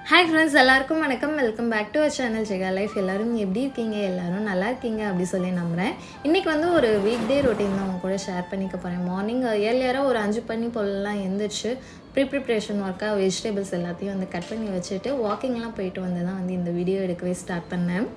Hi friends, எல்லாருக்கும் வணக்கம். Welcome back to our channel Jega life. எல்லோரும் எப்படி இருக்கீங்க? எல்லோரும் நல்லா இருக்கீங்க அப்படி சொல்லி நம்புகிறேன். இன்றைக்கி வந்து ஒரு வீக் டே ரொட்டீன் தான் உங்க கூட ஷேர் பண்ணிக்க போகிறேன். மார்னிங் ஏர்லியராக ஒரு 5 மணி போலலாம் எழுந்திரிச்சு ப்ரிப்ரேஷன் ஒர்க்காக வெஜிடபிள்ஸ் எல்லாத்தையும் வந்து கட் பண்ணி வச்சுட்டு வாக்கிங்லாம் போயிட்டு வந்து தான் வந்து இந்த வீடியோ எடுக்கவே ஸ்டார்ட் பண்ணேன்.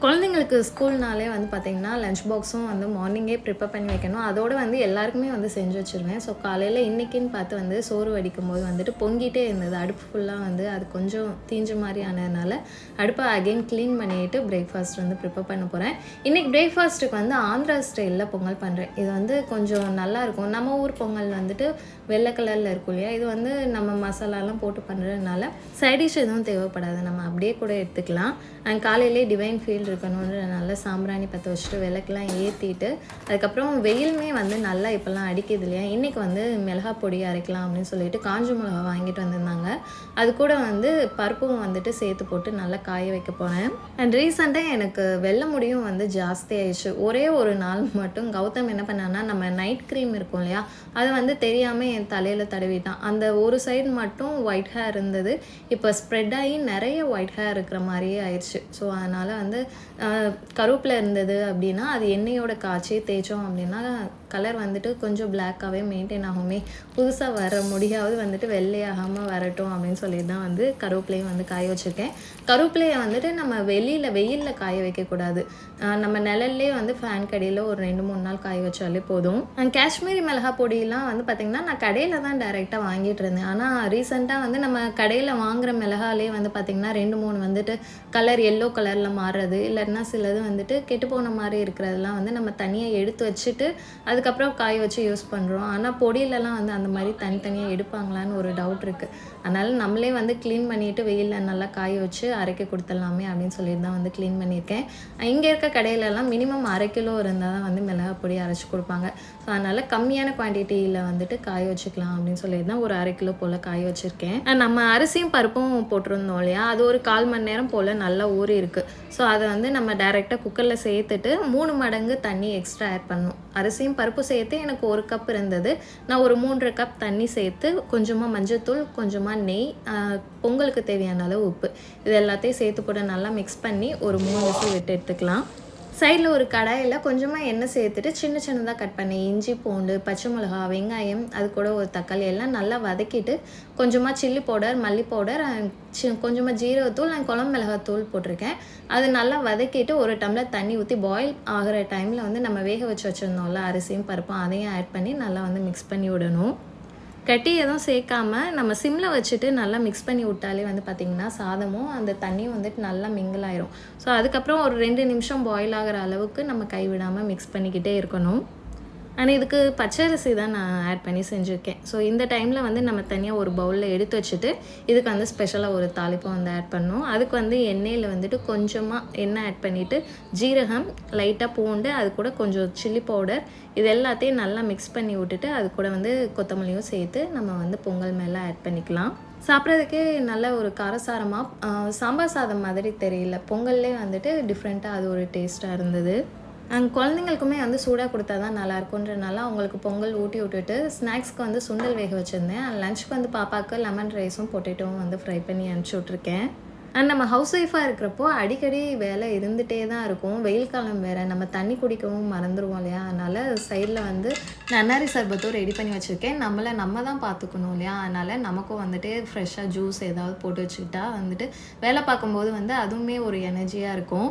குழந்தைங்களுக்கு ஸ்கூல்னாலே வந்து பார்த்திங்கன்னா லஞ்ச் பாக்ஸும் வந்து மார்னிங்கே ப்ரிப்பேர் பண்ணி வைக்கணும். அதோடு வந்து எல்லாருக்குமே வந்து செஞ்சு வச்சுருவேன். ஸோ காலையில் இன்றைக்கின்னு பார்த்து வந்து சோறு வடிக்கும் போது வந்துட்டு பொங்கிட்டே இருந்தது. அடுப்பு ஃபுல்லாக வந்து அது கொஞ்சம் தீஞ்ச மாதிரி ஆனதுனால அடுப்பை அகெயின் க்ளீன் பண்ணிவிட்டு பிரேக்ஃபாஸ்ட் வந்து ப்ரிப்பேர் பண்ண போகிறேன். இன்றைக்கி பிரேக்ஃபாஸ்ட்டுக்கு வந்து ஆந்திரா ஸ்டைலில் பொங்கல் பண்ணுறேன். இது வந்து கொஞ்சம் நல்லாயிருக்கும். நம்ம ஊர் பொங்கல் வந்துட்டு வெள்ளை கலரில் இருக்கும் இல்லையா, இது வந்து நம்ம மசாலாலாம் போட்டு பண்ணுறதுனால சைடிஷ் எதுவும் தேவைப்படாது, நம்ம அப்படியே கூட எடுத்துக்கலாம். அண்ட் காலையிலே டிவைன் ஃபீல்டு இருக்கணுன்றதுனால சாம்பிராணி பற்ற வச்சுட்டு விளக்கெலாம் ஏற்றிட்டு அதுக்கப்புறம் வெயிலுமே வந்து நல்லா இப்போல்லாம் அடிக்குது இல்லையா, இன்றைக்கி வந்து மிளகா பொடி அரைக்கலாம் அப்படின்னு சொல்லிட்டு காஞ்ச மிளகா வாங்கிட்டு வந்திருந்தாங்க. அது கூட வந்து பருப்பும் வந்துட்டு சேர்த்து போட்டு நல்லா காய வைக்க போனேன். அண்ட் ரீசெண்டாக எனக்கு வெள்ளை முடியும் வந்து ஜாஸ்தி ஆயிடுச்சு. ஒரே ஒரு நாள் மட்டும் கௌதம் என்ன பண்ணான்னா, நம்ம நைட் க்ரீம் இருக்கும் இல்லையா, அதை வந்து தெரியாமல் என் தலையில் தடவிட்டான். அந்த ஒரு சைடு மட்டும் ஒயிட் ஹேர் இருந்தது, இப்போ ஸ்ப்ரெட் ஆகி நிறைய ஒயிட் ஹேர் இருக்கிற மாதிரியே ஆயிடுச்சு. ஸோ அதனால் வந்து கருவேப்பிலை இருந்தது அப்படின்னா அது எண்ணெயோட காய்ச்சி தேய்ச்சோம் அப்படின்னா கலர் வந்துட்டு கொஞ்சம் பிளாக்காகவே மெயின்டைன் ஆகுமே, புதுசாக வர முடியாவது வந்துட்டு வெள்ளையாகாமல் வரட்டும் அப்படின்னு சொல்லிட்டு தான் வந்து கருவேப்பிலையும் வந்து காய வச்சுருக்கேன். கருவேப்பிலையை வந்துட்டு நம்ம வெயிலில் காய வைக்கக்கூடாது. நம்ம நிழல்லே வந்து ஃபேன் கடியில் ஒரு 2-3 நாள் காய வச்சாலே போதும். காஷ்மீரி மிளகா பொடியெலாம் வந்து பார்த்திங்கன்னா நான் கடையில் தான் டைரெக்டாக வாங்கிட்டு இருந்தேன். ஆனால் ரீசெண்டாக வந்து நம்ம கடையில் வாங்குகிற மிளகாலே வந்து பார்த்திங்கன்னா 2-3 வந்துட்டு கலர் எல்லோ கலரில் மாறுறது, இல்லைன்னா சிலது வந்துட்டு கெட்டு போன மாதிரி இருக்கிறதெல்லாம் வந்து நம்ம தனியாக எடுத்து வச்சுட்டு அதுக்கப்புறம் காய வச்சு யூஸ் பண்ணுறோம். ஆனால் பொடியிலலாம் வந்து அந்த மாதிரி தனித்தனியாக எடுப்பாங்களான்னு ஒரு டவுட் இருக்குது. அதனால் நம்மளே வந்து க்ளீன் பண்ணிவிட்டு வெயிலில் நல்லா காய வச்சு அரைக்க கொடுத்துடலாமே அப்படின்னு சொல்லிட்டு தான் வந்து க்ளீன் பண்ணியிருக்கேன். இங்கே இருக்க கடையிலலாம் மினிமம் 1/2 கிலோ இருந்தால் தான் வந்து மிளகா பொடி அரைச்சி கொடுப்பாங்க. ஸோ அதனால் கம்மியான குவான்டிட்டியில் வந்துட்டு காய வச்சுக்கலாம் அப்படின்னு சொல்லிட்டு தான் ஒரு 1/2 கிலோ போல் காய வச்சுருக்கேன். நம்ம அரிசியும் பருப்பும் போட்டிருந்தோம் இல்லையா, அது ஒரு 1/4 மணி நேரம் போல் நல்லா ஊறி இருக்குது. ஸோ அதை வந்து நம்ம டைரெக்டாக குக்கரில் சேர்த்துட்டு 3 மடங்கு தண்ணி எக்ஸ்ட்ரா ஆட் பண்ணணும். அரிசியும் பருப்பு சேர்த்து எனக்கு 1 கப் இருந்தது. நான் ஒரு 3.5 கப் தண்ணி சேர்த்து கொஞ்சமாக மஞ்சள்தூள், கொஞ்சமாக நெய், பொங்கலுக்கு தேவையான அளவு உப்பு, இது எல்லாத்தையும் சேர்த்து போட்டு நல்லா மிக்ஸ் பண்ணி ஒரு 3 விசில் விட்டு எடுத்துக்கலாம். சைடில் ஒரு கடாயில் கொஞ்சமாக எண்ணெய் சேர்த்துட்டு சின்னதாக கட் பண்ணி இஞ்சி, பூண்டு, பச்சை மிளகா, வெங்காயம், அது கூட ஒரு தக்காளி எல்லாம் நல்லா வதக்கிட்டு கொஞ்சமாக சில்லி பவுடர், மல்லி பவுடர், கொஞ்சமாக ஜீரகத்தூள் அண்ட் குழம்பு மிளகாத்தூள் போட்டிருக்கேன். அது நல்லா வதக்கிட்டு ஒரு டம்ளர் தண்ணி ஊற்றி பாயில் ஆகிற டைமில் வந்து நம்ம வேக வச்சு வச்சுருந்தோம்ல அரிசியும் பருப்பும், அதையும் ஆட் பண்ணி நல்லா வந்து மிக்ஸ் பண்ணி விடணும். கட்டி எதுவும் சேர்க்காமல் நம்ம சிம்மில் வச்சுட்டு நல்லா மிக்ஸ் பண்ணி விட்டாலே வந்து பார்த்திங்கன்னா சாதமும் அந்த தண்ணியும் வந்துட்டு நல்லா மிங்கிள் ஆயிரும். ஸோ அதுக்கப்புறம் ஒரு 2 நிமிஷம் பாயில் ஆகிற அளவுக்கு நம்ம கைவிடாமல் மிக்ஸ் பண்ணிக்கிட்டே இருக்கணும். ஆனால் இதுக்கு பச்சரிசி தான் நான் ஆட் பண்ணி செஞ்சுருக்கேன். ஸோ இந்த டைமில் வந்து நம்ம தனியாக ஒரு பவுலில் எடுத்து வச்சுட்டு இதுக்கு வந்து ஸ்பெஷலாக ஒரு தாளிப்பை வந்து ஆட் பண்ணணும். அதுக்கு வந்து எண்ணெயில் வந்துட்டு கொஞ்சமாக எண்ணெய் ஆட் பண்ணிவிட்டு ஜீரகம், லைட்டாக பூண்டு, அது கூட கொஞ்சம் சில்லி பவுடர், இது எல்லாத்தையும் நல்லா மிக்ஸ் பண்ணி விட்டுட்டு அது கூட வந்து கொத்தமல்லியும் சேர்த்து நம்ம வந்து பொங்கல் மேலே ஆட் பண்ணிக்கலாம். சாப்பிட்றதுக்கே நல்ல ஒரு காரசாரமாக சாம்பார் சாதம் மாதிரி தெரியல, பொங்கல்லே வந்துட்டு டிஃப்ரெண்ட்டாக அது ஒரு டேஸ்ட்டாக இருந்தது. குழந்தைங்களுக்குமே வந்து சூடாக கொடுத்தா தான் நல்லாயிருக்குன்றனால அவங்களுக்கு பொங்கல் ஊட்டி விட்டுட்டு ஸ்நாக்ஸ்க்கு வந்து சுண்டல் வேக வச்சுருந்தேன். லஞ்சுக்கு வந்து பாப்பாவுக்கு லெமன் ரைஸும் பொட்டேட்டோவும் வந்து ஃப்ரை பண்ணி அனுப்பிச்சி விட்ருக்கேன். அண்ட் நம்ம ஹவுஸ் ஒய்ஃபாக இருக்கிறப்போ அடிக்கடி வேலை இருந்துகிட்டே தான் இருக்கும். வெயில் காலம் வேறு, நம்ம தண்ணி குடிக்கவும் மறந்துடுவோம் இல்லையா, அதனால் சைடில் வந்து நன்னாரி சர்பத்தும் ரெடி பண்ணி வச்சுருக்கேன். நம்ம தான் பார்த்துக்கணும் இல்லையா, அதனால் நமக்கும் வந்துட்டு ஃப்ரெஷ்ஷாக ஜூஸ் ஏதாவது போட்டு வச்சுக்கிட்டா வந்துட்டு வேலை பார்க்கும்போது வந்து அதுவுமே ஒரு எனர்ஜியாக இருக்கும்.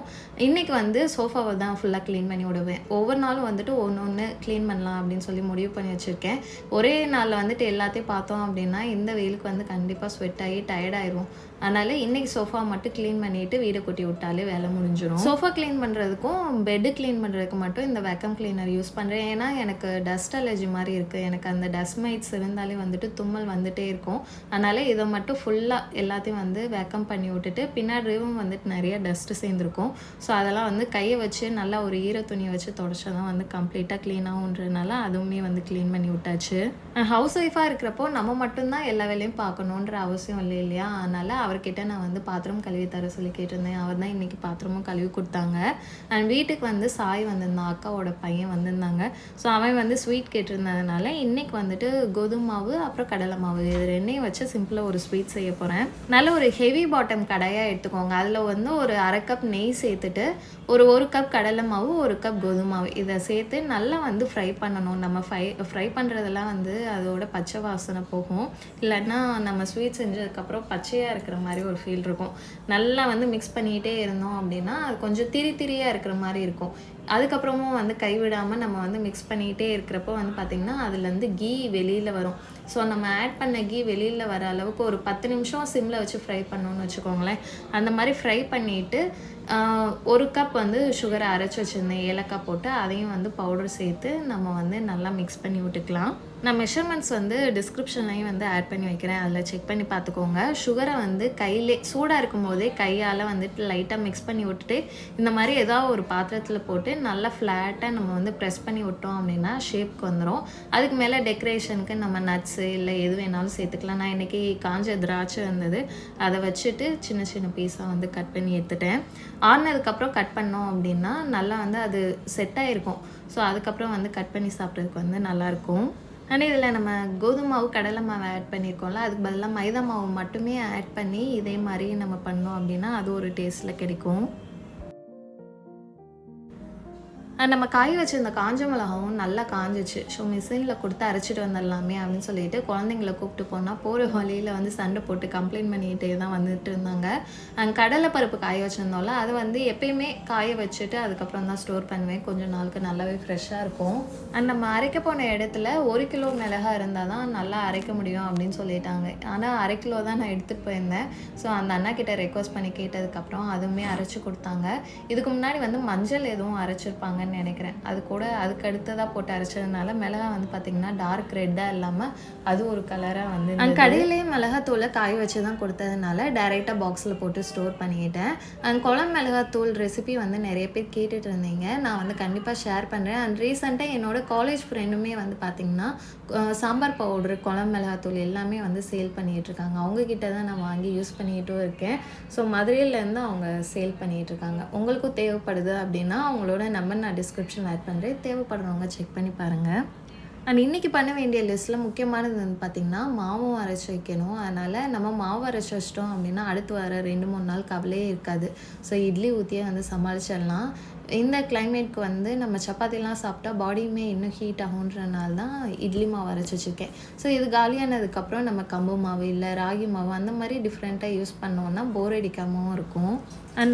இன்றைக்கி வந்து சோஃபாவை தான் ஃபுல்லாக க்ளீன் பண்ணி விடுவேன். ஒவ்வொரு நாளும் வந்துட்டு ஒன்று க்ளீன் பண்ணலாம் அப்படின்னு சொல்லி முடிவு பண்ணி வச்சுருக்கேன். ஒரே நாளில் வந்துட்டு எல்லாத்தையும் பார்த்தோம் அப்படின்னா இந்த வெயிலுக்கு வந்து கண்டிப்பாக ஸ்வெட் ஆகி டயர்டாயிரும். அதனால் இன்றைக்கி சோஃபா மட்டும் க்ளீன் பண்ணிவிட்டு வீடை கொட்டி விட்டாலே வேலை முடிஞ்சிடும். சோஃபா க்ளீன் பண்ணுறதுக்கும் பெட்டு க்ளீன் பண்ணுறதுக்கு மட்டும் இந்த வேக்கம் கிளீனர் யூஸ் பண்ணுறேன். ஏன்னா எனக்கு டஸ்ட் அலர்ஜி மாதிரி இருக்குது. எனக்கு அந்த டஸ்ட் மைட்ஸ் இருந்தாலே வந்துட்டு தும்மல் வந்துகிட்டே இருக்கும். அதனால் இதை மட்டும் ஃபுல்லாக எல்லாத்தையும் வந்து வேக்கம் பண்ணி விட்டுட்டு பின்னாடியும் வந்துட்டு நிறைய டஸ்ட்டு சேர்ந்துருக்கும். ஸோ அதெல்லாம் வந்து கையை வச்சு நல்லா ஒரு ஈர துணியை வச்சு தொடச்சா தான் வந்து கம்ப்ளீட்டாக க்ளீன் ஆகுன்றதுனால அதுவுமே வந்து க்ளீன் பண்ணி விட்டாச்சு. ஹவுஸ் ஒய்ஃபாக இருக்கிறப்போ நம்ம மட்டும்தான் எல்லா வேலையும் பார்க்கணுன்ற அவசியம் இல்லை இல்லையா, அதனால் அவர்கிட்ட நான் வந்து பாத்திரம் கழுவி தர சொல்லி கேட்டிருந்தேன். அவர் தான் இன்றைக்கி பாத்திரமும் கழுவி கொடுத்தாங்க. அண்ட் வீட்டுக்கு வந்து சாய் வந்திருந்தான், அக்காவோட பையன் வந்திருந்தாங்க. ஸோ அவன் வந்து ஸ்வீட் கேட்டிருந்ததுனால இன்றைக்கி வந்துட்டு கோதுமை மாவு அப்புறம் கடலை மாவு இது ரெண்டையும் வச்சு சிம்பிளாக ஒரு ஸ்வீட் செய்ய போகிறேன். நல்ல ஒரு ஹெவி பாட்டம் கடாயாக எடுத்துக்கோங்க. அதில் வந்து ஒரு 1/2 கப் நெய் சேர்த்துட்டு ஒரு கப் கடலை மாவு 1 கப் கோதுமை மாவு இதை சேர்த்து நல்லா வந்து ஃப்ரை பண்ணணும். நம்ம ஃப்ரை பண்ணுறதெல்லாம் வந்து அதோட பச்சை வாசனை போகும். இல்லைன்னா நம்ம ஸ்வீட் செஞ்சதுக்கப்புறம் பச்சையாக இருக்கிற மாதிரி ஒரு ஃபீல் இருக்கும். நல்லா வந்து மிக்ஸ் பண்ணிக்கிட்டே இருந்தோம் அப்படின்னா அது கொஞ்சம் திரியாக இருக்கிற மாதிரி இருக்கும். அதுக்கப்புறமும் வந்து கைவிடாமல் நம்ம வந்து மிக்ஸ் பண்ணிக்கிட்டே இருக்கிறப்போ வந்து பார்த்திங்கன்னா அதுலேருந்து கீ வெளியில் வரும். ஸோ நம்ம ஆட் பண்ண கீ வெளியில் வர அளவுக்கு ஒரு 10 நிமிஷம் சிம்மில் வச்சு ஃப்ரை பண்ணோன்னு வச்சுக்கோங்களேன். அந்த மாதிரி ஃப்ரை பண்ணிவிட்டு 1 கப் வந்து சுகரை அரைச்சி வச்சுருந்தேன், ஏலக்காய் போட்டு அதையும் வந்து பவுடர் சேர்த்து நம்ம வந்து நல்லா மிக்ஸ் பண்ணி விட்டுக்கலாம். நான் மெஷர்மெண்ட்ஸ் வந்து டிஸ்கிரிப்ஷன்லையும் வந்து ஆட் பண்ணி வைக்கிறேன், அதில் செக் பண்ணி பார்த்துக்கோங்க. சுகரை வந்து கையிலே சூடாக இருக்கும் போதே கையால் வந்துட்டு லைட்டாக மிக்ஸ் பண்ணி விட்டுட்டு இந்த மாதிரி ஏதாவது ஒரு பாத்திரத்தில் போட்டு நல்லா ஃப்ளாட்டாக நம்ம வந்து ப்ரெஸ் பண்ணி விட்டோம் அப்படின்னா ஷேப்க்கு வந்துடும். அதுக்கு மேலே டெக்கரேஷனுக்கு நம்ம நட்ஸு இல்லை எது வேணாலும் சேர்த்துக்கலாம். நான் இன்றைக்கி காஞ்ச திராட்சை இருந்தது, அதை வச்சுட்டு சின்ன சின்ன பீஸாக வந்து கட் பண்ணி எடுத்துட்டேன். ஆறுனதுக்கப்புறம் கட் பண்ணோம் அப்படின்னா நல்லா வந்து அது செட் ஆகிருக்கும். ஸோ அதுக்கப்புறம் வந்து கட் பண்ணி சாப்பிட்றதுக்கு வந்து நல்லாயிருக்கும். ஆனால் இதில் நம்ம கோதுமை மாவு கடலை மாவு ஆட் பண்ணியிருக்கோம்ல, அதுக்கு பதிலாக மைதா மாவு மட்டுமே ஆட் பண்ணி இதே மாதிரி நம்ம பண்ணோம் அப்படின்னா அது ஒரு டேஸ்ட்டில் கிடைக்கும். நம்ம காய வச்சுருந்த காஞ்ச மிளகாவும் நல்லா காஞ்சிச்சு. ஸோ மிஷினில் கொடுத்து அரைச்சிட்டு வந்துடலாமே அப்படின்னு சொல்லிட்டு குழந்தைங்கள கூப்பிட்டு போனால் போகிற வழியில் வந்து சண்டை போட்டு கம்ப்ளைண்ட் பண்ணிகிட்டே தான் வந்துட்டு இருந்தாங்க. கடலை பருப்பு காய வச்சுருந்தோம்ல, அது வந்து எப்பயுமே காய வச்சுட்டு அதுக்கப்புறம் தான் ஸ்டோர் பண்ணுவேன். கொஞ்சம் நாளுக்கு நல்லாவே ஃப்ரெஷ்ஷாக இருக்கும். நம்ம அரைக்க போன இடத்துல 1 கிலோ மிளகா இருந்தால் தான் நல்லா அரைக்க முடியும் அப்படின்னு சொல்லிட்டாங்க. ஆனால் 1/2 கிலோ தான் நான் எடுத்துகிட்டு போயிருந்தேன். ஸோ அந்த அண்ணா கிட்ட ரெக்வஸ்ட் பண்ணி கேட்டதுக்கப்புறம் அதுவுமே அரைச்சி கொடுத்தாங்க. இதுக்கு முன்னாடி வந்து மஞ்சள் எதுவும் அரைச்சிருப்பாங்க நினைக்கிறேன். அது கூட அதுக்கு அடுத்ததாக போட்டு அரைச்சதுனால மிளகா வந்து பார்த்திங்கன்னா டார்க் ரெட்டாக இல்லாமல் அது ஒரு கலராக வந்து கடையிலேயே மிளகாத்தூளை காய வச்சு தான் கொடுத்ததுனால டைரெக்டாக பாக்ஸில் போட்டு ஸ்டோர் பண்ணிக்கிட்டேன். குழம்பு மிளகாத்தூள் ரெசிபி வந்து நிறைய பேர் கேட்டுட்டு இருந்தீங்க, நான் வந்து கண்டிப்பாக ஷேர் பண்ணுறேன். அண்ட் ரீசெண்டாக என்னோடய காலேஜ் ஃப்ரெண்டுமே வந்து பார்த்திங்கன்னா சாம்பார் பவுட்ரு குழம்பு மிளகாத்தூள் எல்லாமே வந்து சேல் பண்ணிகிட்ருக்காங்க. அவங்கக்கிட்ட தான் நான் வாங்கி யூஸ் பண்ணிக்கிட்டும் இருக்கேன். ஸோ மதுரையிலேருந்து அவங்க சேல் பண்ணிகிட்ருக்காங்க. உங்களுக்கும் தேவைப்படுது அப்படின்னா அவங்களோட நம்பர் நான் டிஸ்கிரிப்ஷன் ஆட் பண்ணுறேன், தேவைப்படுறவங்க செக் பண்ணி பாருங்கள். அண்ட் இன்றைக்கி பண்ண வேண்டிய லிஸ்ட்டில் முக்கியமானது வந்து பார்த்திங்கன்னா மாவும் அரைச்சி வைக்கணும். அதனால் நம்ம மாவு அரைச்சி வச்சிட்டோம் அப்படின்னா அடுத்து வர 2-3 நாள் கவலையே இருக்காது. ஸோ இட்லி ஊற்றியே வந்து சமாளிச்சிடலாம். இந்த கிளைமேட்க்கு வந்து நம்ம சப்பாத்திலாம் சாப்பிட்டா பாடியுமே இன்னும் ஹீட் ஆகுன்றனால தான் இட்லி மாவு அரைச்சி வச்சுருக்கேன். ஸோ இது காலியானதுக்கப்புறம் நம்ம கம்பு மாவு இல்லை ராகி மாவு அந்த மாதிரி டிஃப்ரெண்ட்டாக யூஸ் பண்ணோன்னா போர் அடிக்காமவும் இருக்கும்.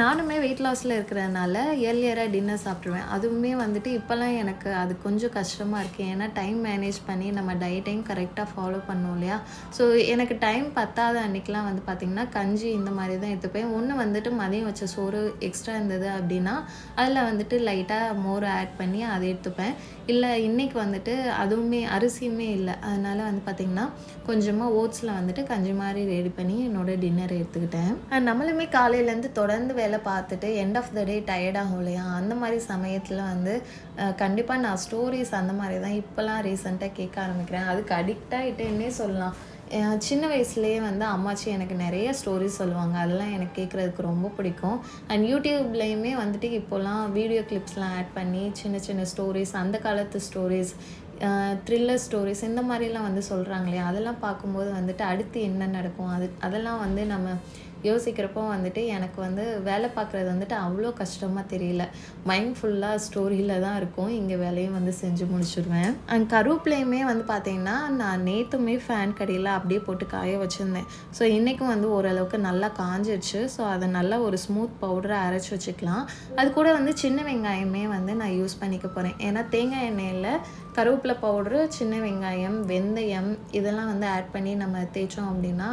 நானுமே வெயிட் லாஸில் இருக்கிறதுனால ஏர்லியராக டின்னர் சாப்பிட்ருவேன். அதுவுமே வந்துட்டு இப்போல்லாம் எனக்கு அது கொஞ்சம் கஷ்டமாக இருக்குது. ஏன்னா டைம் மேனேஜ் பண்ணி நம்ம டயட்டையும் கரெக்டாக ஃபாலோ பண்ணோம் இல்லையா. ஸோ எனக்கு டைம் பத்தாத அன்றைக்கெலாம் வந்து பார்த்திங்கன்னா கஞ்சி இந்த மாதிரி தான் எடுத்துப்பேன். ஒன்று வந்துட்டு மதியம் வச்ச சோறு எக்ஸ்ட்ரா இருந்தது அப்படின்னா அதில் வந்துட்டு லைட்டாக மோர் ஆட் பண்ணி அதை எடுத்துப்பேன். இல்லை இன்றைக்கி வந்துட்டு அதுவுமே அரிசியுமே இல்லை, அதனால் வந்து பார்த்திங்கன்னா கொஞ்சமாக ஓட்ஸில் வந்துட்டு கஞ்சி மாதிரி ரெடி பண்ணி என்னோடய டின்னர் எடுத்துக்கிட்டேன். நம்மளுமே காலையிலேருந்து தொடர்ந்து வேலை பார்த்துட்டு எண்ட் ஆஃப் த டே டயர்டாகும் இல்லையா, அந்த மாதிரி சமயத்தில் வந்து கண்டிப்பாக நான் ஸ்டோரிஸ் அந்த மாதிரி தான் இப்போலாம் ரீசெண்டாக கேட்க ஆரம்பிக்கிறேன். அதுக்கு அடிக்ட் ஆகிட்டேன்னே சொல்லலாம். சின்ன வயசுலேயே வந்து அம்மாச்சி எனக்கு நிறைய ஸ்டோரிஸ் சொல்லுவாங்க, அதெல்லாம் எனக்கு கேட்குறதுக்கு ரொம்ப பிடிக்கும். அண்ட் யூடியூப்லேயுமே வந்துட்டு இப்போலாம் வீடியோ கிளிப்ஸ்லாம் ஆட் பண்ணி சின்ன சின்ன ஸ்டோரிஸ், அந்த காலத்து ஸ்டோரிஸ், த்ரில்லர் ஸ்டோரிஸ் இந்த மாதிரிலாம் வந்து சொல்கிறாங்க இல்லையா, அதெல்லாம் பார்க்கும்போது வந்துட்டு அடுத்து என்ன நடக்கும் அதெல்லாம் வந்து நம்ம யோசிக்கிறப்போ வந்துட்டு எனக்கு வந்து வேலை பார்க்குறது வந்துட்டு அவ்வளோ கஷ்டமாக தெரியல. மைண்ட் ஃபுல்லாக ஸ்டோரியில் தான் இருக்கும். இங்கே வேலையும் வந்து செஞ்சு முடிச்சுடுவேன். அண்ட் கருவேப்பிலையுமே வந்து பார்த்திங்கன்னா நான் நேற்றுமே ஃபேன் கடியில் அப்படியே போட்டு காய வச்சுருந்தேன். ஸோ இன்றைக்கும் வந்து ஓரளவுக்கு நல்லா காஞ்சிடுச்சு. ஸோ அதை நல்லா ஒரு ஸ்மூத் பவுடரை அரைச்சி வச்சுக்கலாம். அது கூட வந்து சின்ன வெங்காயமே வந்து நான் யூஸ் பண்ணிக்க போகிறேன். ஏன்னா தேங்காய் எண்ணெயில் கருவேப்பிலை பவுட்ரு, சின்ன வெங்காயம், வெந்தயம் இதெல்லாம் வந்து ஆட் பண்ணி நம்ம தேய்ச்சோம் அப்படின்னா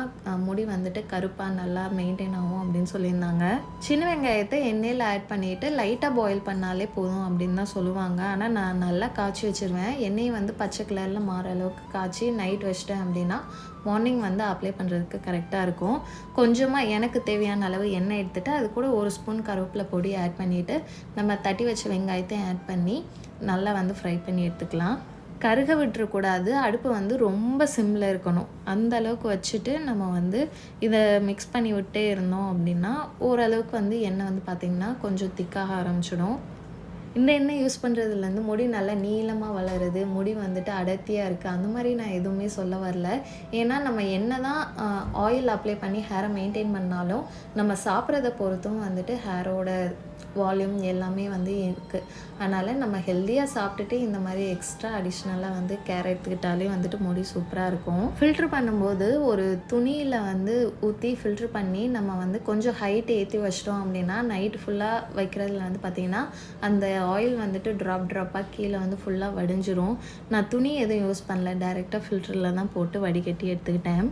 முடி வந்துட்டு கருப்பாக நல்லா மெயின்டைன் ஆகும் அப்படின்னு சொல்லியிருந்தாங்க. சின்ன வெங்காயத்தை எண்ணெயில் ஆட் பண்ணிவிட்டு லைட்டாக பாயில் பண்ணாலே போதும் அப்படின்னு தான் சொல்லுவாங்க. ஆனால் நான் நல்லா காய்ச்சி வச்சுருவேன். எண்ணெயை வந்து பச்சை கலரில் மாற அளவுக்கு காய்ச்சி நைட் வச்சிட்டேன் அப்படின்னா மார்னிங் வந்து அப்ளை பண்ணுறதுக்கு கரெக்டாக இருக்கும். கொஞ்சமாக எனக்கு தேவையான அளவு எண்ணெய் எடுத்துகிட்டு அது கூட 1 ஸ்பூன் கருவேப்பிலை பொடி ஆட் பண்ணிவிட்டு நம்ம தட்டி வச்ச வெங்காயத்தையும் ஆட் பண்ணி நல்லா வந்து ஃப்ரை பண்ணி எடுத்துக்கலாம். கருக விட்டுறக்கூடாது. அடுப்பு வந்து ரொம்ப சிம்மில் இருக்கணும். அந்த அளவுக்கு வச்சுட்டு நம்ம வந்து இதை மிக்ஸ் பண்ணி விட்டே இருந்தோம் அப்படின்னா ஓரளவுக்கு வந்து எண்ணெய் வந்து பார்த்திங்கன்னா கொஞ்சம் திக்காக ஆரம்பிச்சிடும். இந்த எண்ணெய் யூஸ் பண்ணுறதுலேருந்து முடி நல்லா நீளமாக வளருது, முடி வந்துட்டு அடர்த்தியாக இருக்குது, அந்த மாதிரி நான் எதுவுமே சொல்ல வரல. ஏன்னா நம்ம என்ன தான் ஆயில் அப்ளை பண்ணி ஹேரை மெயின்டைன் பண்ணாலும் நம்ம சாப்பிட்றத பொறுத்தும் வந்துட்டு ஹேரோட வால்யூம் எல்லாமே வந்து இருக்குது. அதனால் நம்ம ஹெல்த்தியாக சாப்பிட்டுட்டு இந்த மாதிரி எக்ஸ்ட்ரா அடிஷ்னலாக வந்து கேர் எடுத்துக்கிட்டாலே வந்துட்டு முடி சூப்பராக இருக்கும். ஃபில்ட்ரு பண்ணும்போது ஒரு துணியில் வந்து ஊற்றி ஃபில்ட்ரு பண்ணி நம்ம வந்து கொஞ்சம் ஹைட் ஏற்றி வச்சிட்டோம் அப்படின்னா நைட்டு ஃபுல்லாக வைக்கிறதுல வந்து பார்த்திங்கன்னா அந்த ஆயில் வந்துட்டு ட்ராப்பாக கீழே வந்து ஃபுல்லாக வடிஞ்சிரும். நான் துணி எதுவும் யூஸ் பண்ணல, டைரெக்டாக ஃபில்டரில் தான் போட்டு வடிகட்டி எடுத்துக்கிட்டேன்.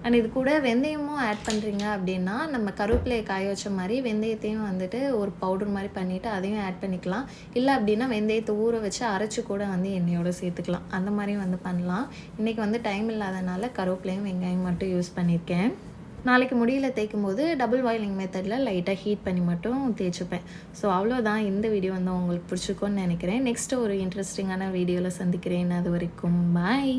அண்ட் இது கூட வெந்தயமும் ஆட் பண்ணுறீங்க அப்படின்னா நம்ம கருவேப்பிலையை காய வச்ச மாதிரி வெந்தயத்தையும் வந்துட்டு ஒரு பவுடர் மாதிரி பண்ணிவிட்டு அதையும் ஆட் பண்ணிக்கலாம். இல்லை அப்படின்னா வெந்தயத்தை ஊற வச்சு அரைச்சி கூட வந்து எண்ணெயோடு சேர்த்துக்கலாம். அந்த மாதிரியும் வந்து பண்ணலாம். இன்றைக்கி வந்து டைம் இல்லாதனால கருவேப்பிலையும் வெங்காயம் மட்டும் யூஸ் பண்ணியிருக்கேன். நாளைக்கு முடியில் தேய்க்கும் போது டபுள் பாயிலிங் மெத்தடில் லைட்டாக ஹீட் பண்ணி மட்டும் தேய்ச்சிப்பேன். ஸோ அவ்வளோதான். இந்த வீடியோ வந்து உங்களுக்கு பிடிச்சிருக்கும்னு நினைக்கிறேன். நெக்ஸ்ட்டு ஒரு இன்ட்ரெஸ்டிங்கான வீடியோவில் சந்திக்கிறேன். அது வரைக்கும் பாய்.